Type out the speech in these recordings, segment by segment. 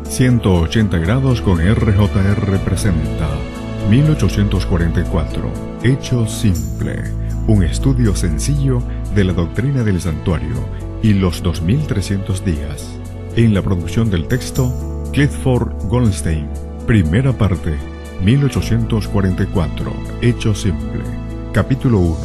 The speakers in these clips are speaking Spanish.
180 grados con RJR presenta 1844, Hecho Simple, un estudio sencillo de la doctrina del santuario y los 2300 días. En la producción del texto, Clifford Goldstein. Primera parte, 1844, Hecho Simple. Capítulo 1.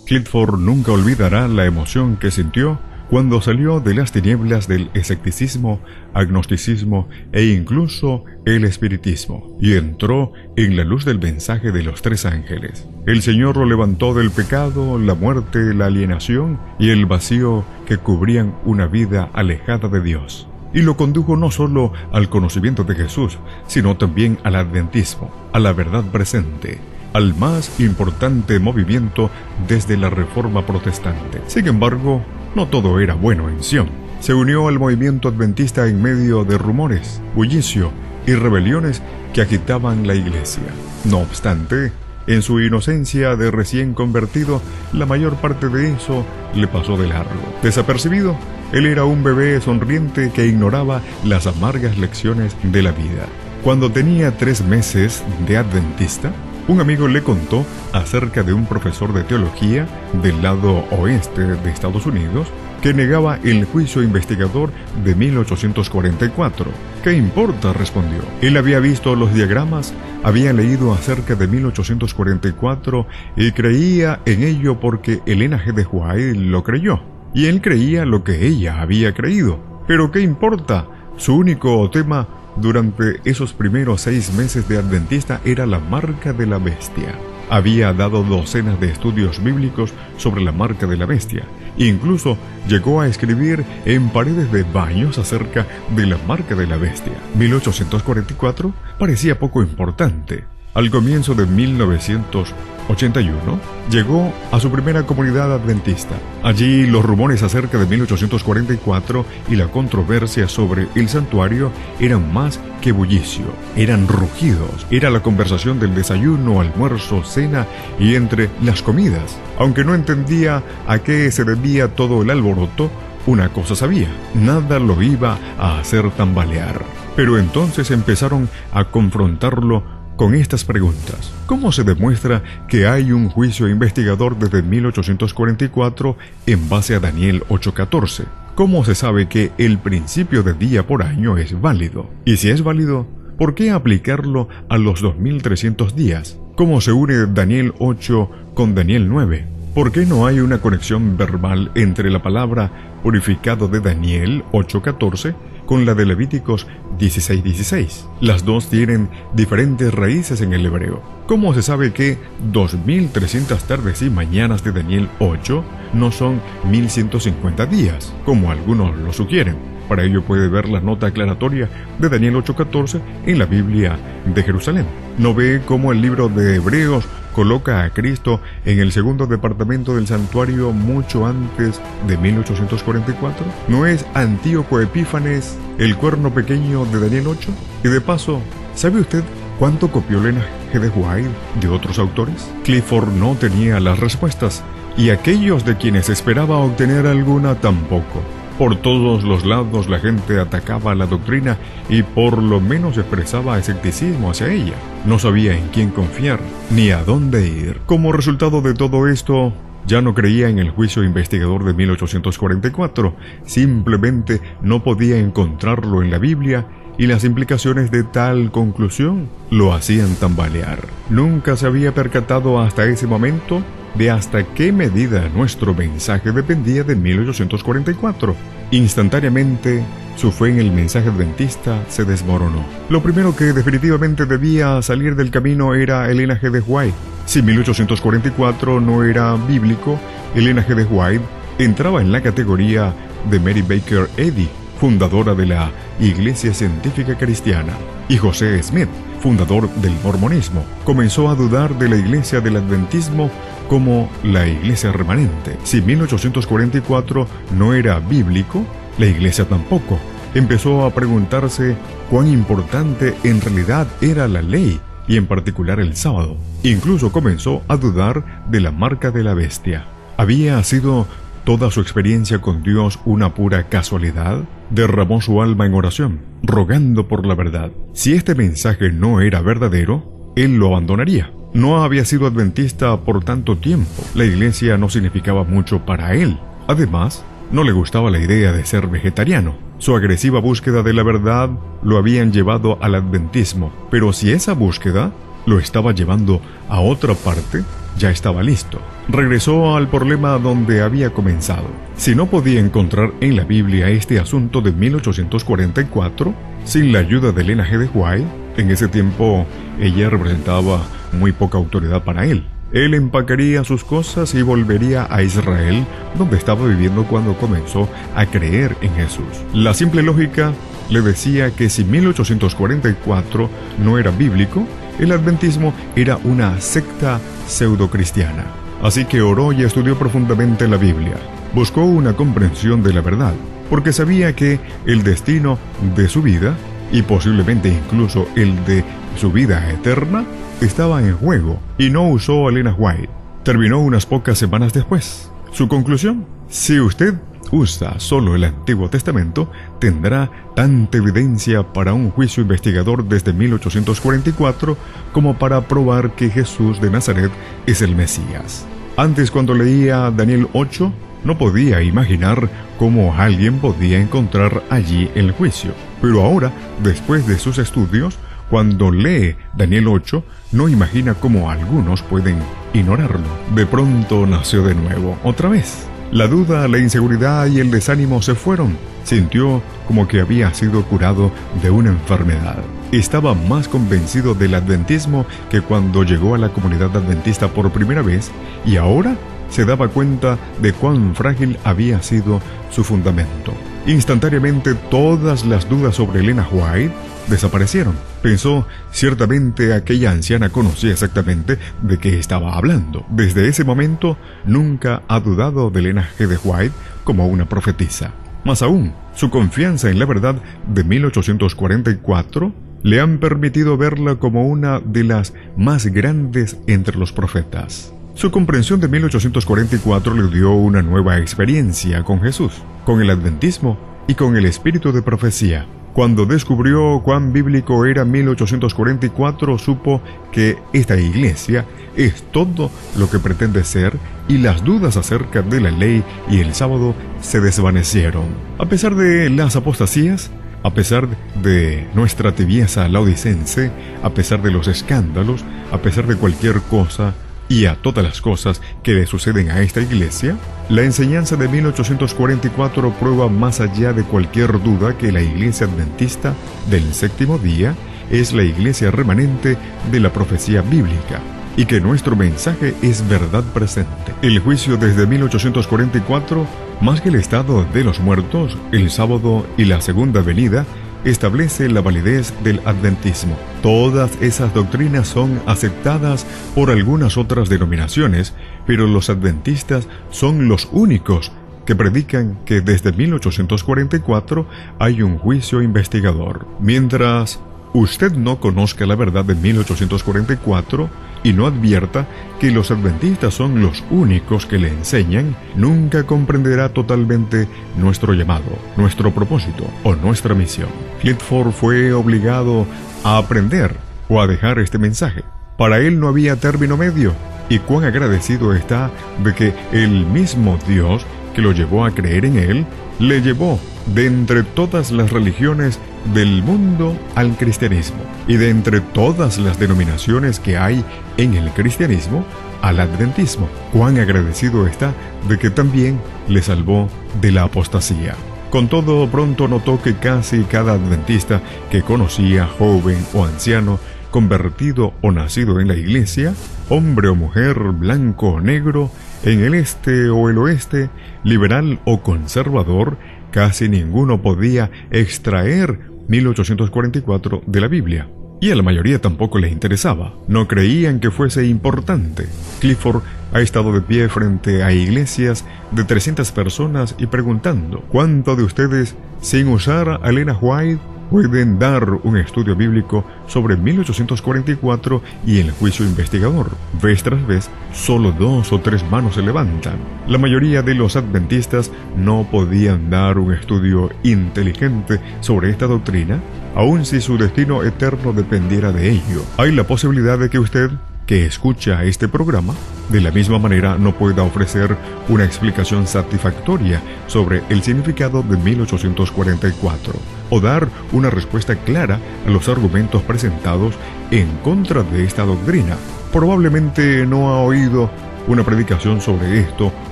Clifford nunca olvidará la emoción que sintió cuando salió de las tinieblas del escepticismo, agnosticismo e incluso el espiritismo, y entró en la luz del mensaje de los tres ángeles. El Señor lo levantó del pecado, la muerte, la alienación y el vacío que cubrían una vida alejada de Dios, y lo condujo no solo al conocimiento de Jesús, sino también al adventismo, a la verdad presente, al más importante movimiento desde la Reforma Protestante. Sin embargo, no todo era bueno en Sion. Se unió al movimiento adventista en medio de rumores, bullicio y rebeliones que agitaban la iglesia. No obstante, en su inocencia de recién convertido, la mayor parte de eso le pasó de largo. Desapercibido, él era un bebé sonriente que ignoraba las amargas lecciones de la vida. Cuando tenía 3 meses de adventista, un amigo le contó acerca de un profesor de teología del lado oeste de Estados Unidos que negaba el juicio investigador de 1844. ¿Qué importa?, respondió. Él había visto los diagramas, había leído acerca de 1844 y creía en ello porque Elena G. de White lo creyó. Y él creía lo que ella había creído. ¿Pero qué importa? Su único tema durante esos primeros 6 meses de adventista era la marca de la bestia. Había dado docenas de estudios bíblicos sobre la marca de la bestia. Incluso llegó a escribir en paredes de baños acerca de la marca de la bestia. 1844 parecía poco importante. Al comienzo de 1981, llegó a su primera comunidad adventista. Allí los rumores acerca de 1844 y la controversia sobre el santuario eran más que bullicio, eran rugidos, era la conversación del desayuno, almuerzo, cena y entre las comidas. Aunque no entendía a qué se debía todo el alboroto, una cosa sabía: nada lo iba a hacer tambalear. Pero entonces empezaron a confrontarlo con estas preguntas. ¿Cómo se demuestra que hay un juicio investigador desde 1844 en base a Daniel 8:14? ¿Cómo se sabe que el principio de día por año es válido? Y si es válido, ¿por qué aplicarlo a los 2300 días? ¿Cómo se une Daniel 8 con Daniel 9? ¿Por qué no hay una conexión verbal entre la palabra purificado de Daniel 8:14 con la de Levíticos 16:16? Las dos tienen diferentes raíces en el hebreo. ¿Cómo se sabe que 2300 tardes y mañanas de Daniel 8 no son 1150 días, como algunos lo sugieren? Para ello puede ver la nota aclaratoria de Daniel 8:14 en la Biblia de Jerusalén. ¿No ve cómo el libro de Hebreos coloca a Cristo en el segundo departamento del santuario mucho antes de 1844? ¿No es Antíoco Epífanes el cuerno pequeño de Daniel 8? Y de paso, ¿sabe usted cuánto copió Elena G. de White de otros autores? Clifford no tenía las respuestas, y aquellos de quienes esperaba obtener alguna tampoco. Por todos los lados la gente atacaba la doctrina y por lo menos expresaba escepticismo hacia ella. No sabía en quién confiar, ni a dónde ir. Como resultado de todo esto, ya no creía en el juicio investigador de 1844. Simplemente no podía encontrarlo en la Biblia, y las implicaciones de tal conclusión lo hacían tambalear. Nunca se había percatado hasta ese momento de hasta qué medida nuestro mensaje dependía de 1844. Instantáneamente, su fe en el mensaje adventista se desmoronó. Lo primero que definitivamente debía salir del camino era Elena G. de White. Si 1844 no era bíblico, Elena G. de White entraba en la categoría de Mary Baker Eddy, fundadora de la Iglesia Científica Cristiana, y José Smith, fundador del mormonismo. Comenzó a dudar de la iglesia del adventismo como la iglesia remanente. Si 1844 no era bíblico, la iglesia tampoco. Empezó a preguntarse cuán importante en realidad era la ley, y en particular el sábado. Incluso comenzó a dudar de la marca de la bestia. ¿Había sido toda su experiencia con Dios una pura casualidad? derramó su alma en oración, rogando por la verdad. Si este mensaje no era verdadero, él lo abandonaría. No había sido adventista por tanto tiempo. La iglesia no significaba mucho para él. Además, no le gustaba la idea de ser vegetariano. Su agresiva búsqueda de la verdad lo habían llevado al adventismo. Pero si esa búsqueda lo estaba llevando a otra parte, ya estaba listo. Regresó al problema donde había comenzado. Si no podía encontrar en la Biblia este asunto de 1844, sin la ayuda de Elena G. de White, en ese tiempo ella representaba muy poca autoridad para él. Él empacaría sus cosas y volvería a Israel, donde estaba viviendo cuando comenzó a creer en Jesús. La simple lógica le decía que si 1844 no era bíblico, el adventismo era una secta pseudocristiana. Así que oró y estudió profundamente la Biblia. Buscó una comprensión de la verdad, porque sabía que el destino de su vida, y posiblemente incluso el de su vida eterna, estaba en juego, y no usó a Elena White. Terminó unas pocas semanas después. Su conclusión: si usted usa solo el Antiguo Testamento, tendrá tanta evidencia para un juicio investigador desde 1844 como para probar que Jesús de Nazaret es el Mesías. Antes, cuando leía Daniel 8, no podía imaginar cómo alguien podía encontrar allí el juicio. Pero ahora, después de sus estudios, cuando lee Daniel 8, no imagina cómo algunos pueden ignorarlo. De pronto nació de nuevo, otra vez. La duda, la inseguridad y el desánimo se fueron. Sintió como que había sido curado de una enfermedad. Estaba más convencido del adventismo que cuando llegó a la comunidad adventista por primera vez, y ahora se daba cuenta de cuán frágil había sido su fundamento. Instantáneamente todas las dudas sobre Elena White desaparecieron. Pensó, ciertamente aquella anciana conocía exactamente de qué estaba hablando. Desde ese momento nunca ha dudado de Elena G. de White como una profetisa. Más aún, su confianza en la verdad de 1844 le han permitido verla como una de las más grandes entre los profetas. Su comprensión de 1844 le dio una nueva experiencia con Jesús, con el adventismo y con el espíritu de profecía. Cuando descubrió cuán bíblico era 1844, supo que esta iglesia es todo lo que pretende ser, y las dudas acerca de la ley y el sábado se desvanecieron. A pesar de las apostasías, a pesar de nuestra tibieza laodicense, a pesar de los escándalos, a pesar de cualquier cosa y a todas las cosas que le suceden a esta iglesia, la enseñanza de 1844 prueba más allá de cualquier duda que la iglesia adventista del séptimo día es la iglesia remanente de la profecía bíblica, y que nuestro mensaje es verdad presente. El juicio desde 1844, más que el estado de los muertos, el sábado y la segunda venida, establece la validez del adventismo. Todas esas doctrinas son aceptadas por algunas otras denominaciones, pero los adventistas son los únicos que predican que desde 1844 hay un juicio investigador. Mientras usted no conozca la verdad de 1844 y no advierta que los adventistas son los únicos que le enseñan, nunca comprenderá totalmente nuestro llamado, nuestro propósito o nuestra misión. Clifford fue obligado a aprender o a dejar este mensaje. Para él no había término medio, y cuán agradecido está de que el mismo Dios que lo llevó a creer en él, le llevó de entre todas las religiones del mundo al cristianismo, y de entre todas las denominaciones que hay en el cristianismo al adventismo. Cuán agradecido está de que también le salvó de la apostasía. Con todo, pronto notó que casi cada adventista que conocía, joven o anciano, convertido o nacido en la iglesia, hombre o mujer, blanco o negro, en el este o el oeste, liberal o conservador, casi ninguno podía extraer 1844 de la Biblia. Y a la mayoría tampoco les interesaba. No creían que fuese importante. Clifford ha estado de pie frente a iglesias de 300 personas y preguntando: ¿cuántos de ustedes, sin usar a Elena White, pueden dar un estudio bíblico sobre 1844 y el juicio investigador. Vez tras vez, solo 2 o 3 manos se levantan. La mayoría de los adventistas no podían dar un estudio inteligente sobre esta doctrina, aun si su destino eterno dependiera de ello. Hay la posibilidad de que usted, que escucha este programa, de la misma manera no pueda ofrecer una explicación satisfactoria sobre el significado de 1844 o dar una respuesta clara a los argumentos presentados en contra de esta doctrina. Probablemente no ha oído una predicación sobre esto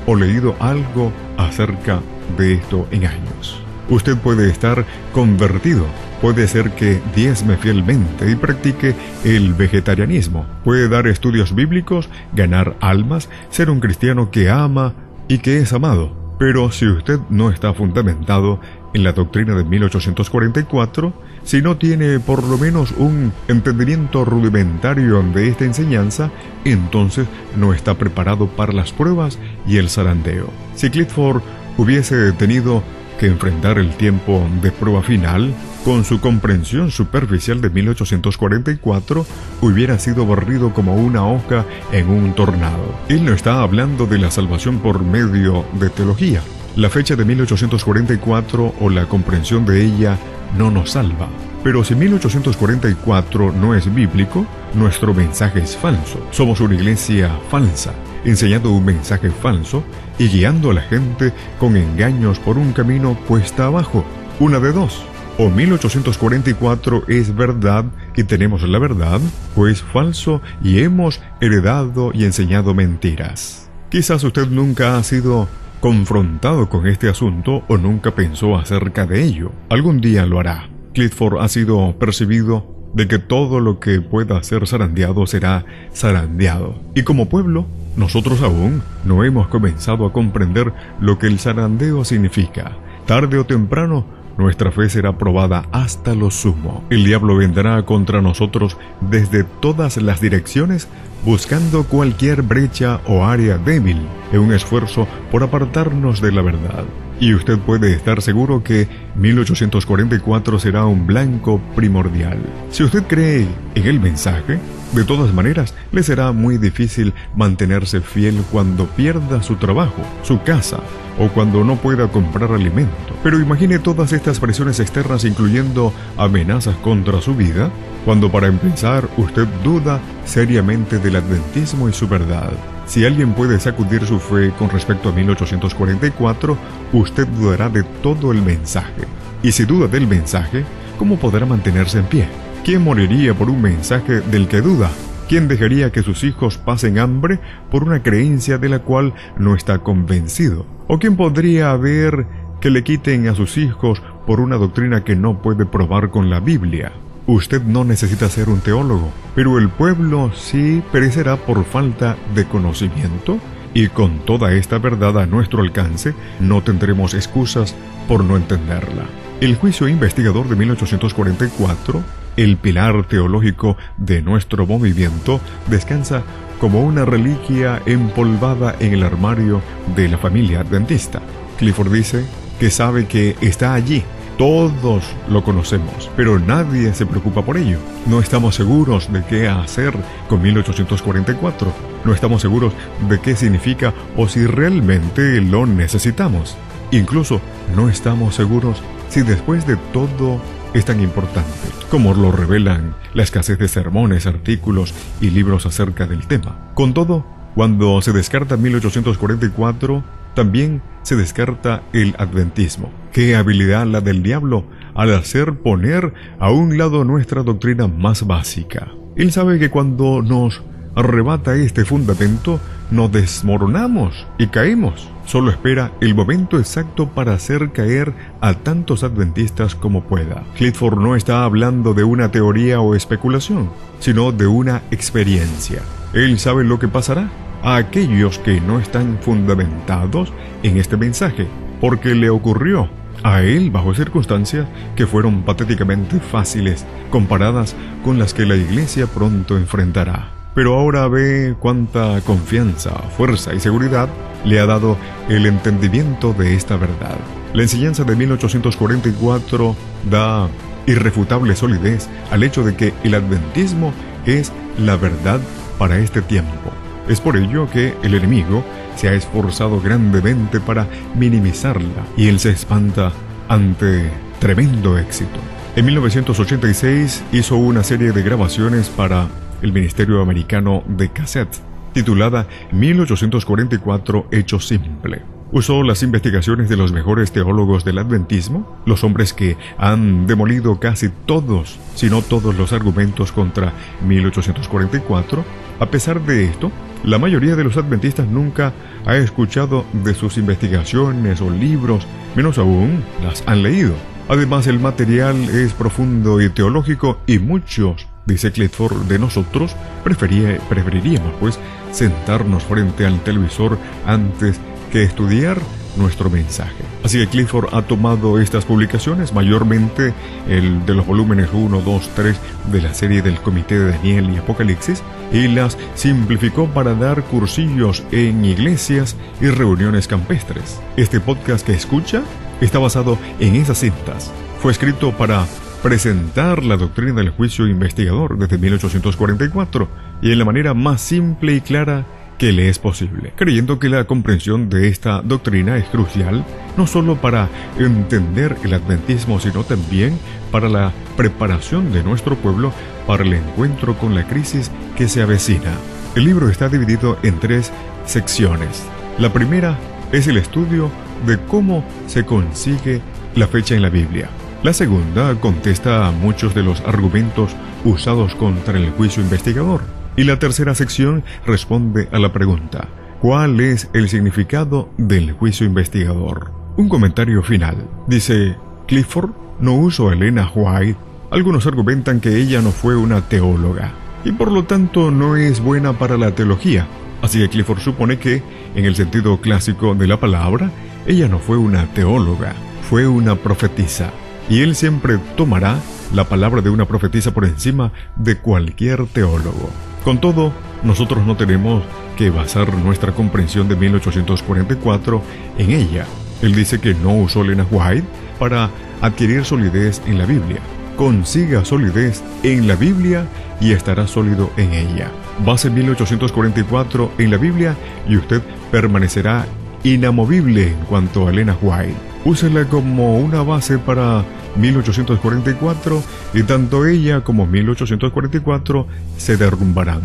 o leído algo acerca de esto en años. Usted puede estar convertido, puede ser que diezme fielmente y practique el vegetarianismo, puede dar estudios bíblicos, ganar almas, ser un cristiano que ama y que es amado. Pero si usted no está fundamentado en la doctrina de 1844, si no tiene por lo menos un entendimiento rudimentario de esta enseñanza, entonces no está preparado para las pruebas y el zarandeo. Si Clifford hubiese tenido que enfrentar el tiempo de prueba final, con su comprensión superficial de 1844, hubiera sido barrido como una hoja en un tornado. Él no está hablando de la salvación por medio de teología. La fecha de 1844 o la comprensión de ella no nos salva. Pero si 1844 no es bíblico, nuestro mensaje es falso. Somos una iglesia falsa, enseñando un mensaje falso y guiando a la gente con engaños por un camino cuesta abajo. Una de dos: o 1844 es verdad y tenemos la verdad, o es falso y hemos heredado y enseñado mentiras. Quizás usted nunca ha sido confrontado con este asunto o nunca pensó acerca de ello. Algún día lo hará. Clifford ha sido percibido de que todo lo que pueda ser zarandeado será zarandeado. Y como pueblo, nosotros aún no hemos comenzado a comprender lo que el zarandeo significa. Tarde o temprano, nuestra fe será probada hasta lo sumo. El diablo vendrá contra nosotros desde todas las direcciones, buscando cualquier brecha o área débil en un esfuerzo por apartarnos de la verdad. Y usted puede estar seguro que 1844 será un blanco primordial. Si usted cree en el mensaje, de todas maneras, le será muy difícil mantenerse fiel cuando pierda su trabajo, su casa, o cuando no pueda comprar alimento. Pero imagine todas estas presiones externas, incluyendo amenazas contra su vida, cuando para empezar usted duda seriamente del adventismo y su verdad. Si alguien puede sacudir su fe con respecto a 1844, usted dudará de todo el mensaje. Y si duda del mensaje, ¿cómo podrá mantenerse en pie? ¿Quién moriría por un mensaje del que duda? ¿Quién dejaría que sus hijos pasen hambre por una creencia de la cual no está convencido? ¿O quién podría haber que le quiten a sus hijos por una doctrina que no puede probar con la Biblia? Usted no necesita ser un teólogo, pero el pueblo sí perecerá por falta de conocimiento, y con toda esta verdad a nuestro alcance, no tendremos excusas por no entenderla. El juicio investigador de 1844, el pilar teológico de nuestro movimiento, descansa como una reliquia empolvada en el armario de la familia adventista. Clifford dice que sabe que está allí. Todos lo conocemos, pero nadie se preocupa por ello. No estamos seguros de qué hacer con 1844. No estamos seguros de qué significa o si realmente lo necesitamos. Incluso no estamos seguros si después de todo es tan importante, como lo revelan la escasez de sermones, artículos y libros acerca del tema. Con todo, cuando se descarta 1844, también se descarta el adventismo. ¡Qué habilidad la del diablo al hacer poner a un lado nuestra doctrina más básica! Él sabe que cuando nos arrebata este fundamento, nos desmoronamos y caemos. Solo espera el momento exacto para hacer caer a tantos adventistas como pueda. Clifford no está hablando de una teoría o especulación, sino de una experiencia. Él sabe lo que pasará a aquellos que no están fundamentados en este mensaje, porque le ocurrió a él bajo circunstancias que fueron patéticamente fáciles comparadas con las que la iglesia pronto enfrentará. Pero ahora ve cuánta confianza, fuerza y seguridad le ha dado el entendimiento de esta verdad. La enseñanza de 1844 da irrefutable solidez al hecho de que el adventismo es la verdad para este tiempo. Es por ello que el enemigo se ha esforzado grandemente para minimizarla y él se espanta ante tremendo éxito. En 1986 hizo una serie de grabaciones para el Ministerio Americano de Cassette, titulada 1844 Hecho Simple. Usó las investigaciones de los mejores teólogos del adventismo, los hombres que han demolido casi todos, si no todos los argumentos contra 1844. A pesar de esto, la mayoría de los adventistas nunca ha escuchado de sus investigaciones o libros, menos aún las han leído. Además, el material es profundo y teológico y muchos, dice Clifford, de nosotros preferiríamos pues sentarnos frente al televisor antes que estudiar nuestro mensaje. Así que Clifford ha tomado estas publicaciones, mayormente el de los volúmenes 1, 2, 3 de la serie del Comité de Daniel y Apocalipsis, y las simplificó para dar cursillos en iglesias y reuniones campestres. Este podcast que escucha está basado en esas cintas. Fue escrito para presentar la doctrina del juicio investigador desde 1844 y en la manera más simple y clara que le es posible, creyendo que la comprensión de esta doctrina es crucial no solo para entender el adventismo, sino también para la preparación de nuestro pueblo para el encuentro con la crisis que se avecina. El libro está dividido en 3 secciones. La primera es el estudio de cómo se consigue la fecha en la Biblia. La segunda contesta a muchos de los argumentos usados contra el juicio investigador. Y la tercera sección responde a la pregunta: ¿cuál es el significado del juicio investigador? Un comentario final. Dice Clifford: no uso a Elena White. Algunos argumentan que ella no fue una teóloga y por lo tanto no es buena para la teología. Así que Clifford supone que, en el sentido clásico de la palabra, ella no fue una teóloga, fue una profetisa. Y él siempre tomará la palabra de una profetisa por encima de cualquier teólogo. Con todo, nosotros no tenemos que basar nuestra comprensión de 1844 en ella. Él dice que no usó Elena White para adquirir solidez en la Biblia. Consiga solidez en la Biblia y estará sólido en ella. Base 1844 en la Biblia y usted permanecerá inamovible en cuanto a Elena White. Úsela como una base para 1844 y tanto ella como 1844 se derrumbarán.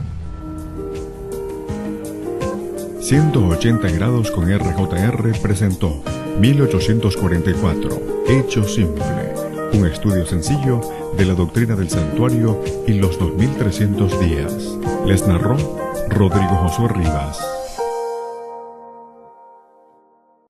180 grados con RJR presentó 1844 Hecho Simple, un estudio sencillo de la doctrina del santuario y los 2300 días. Les narró Rodrigo Josué Rivas.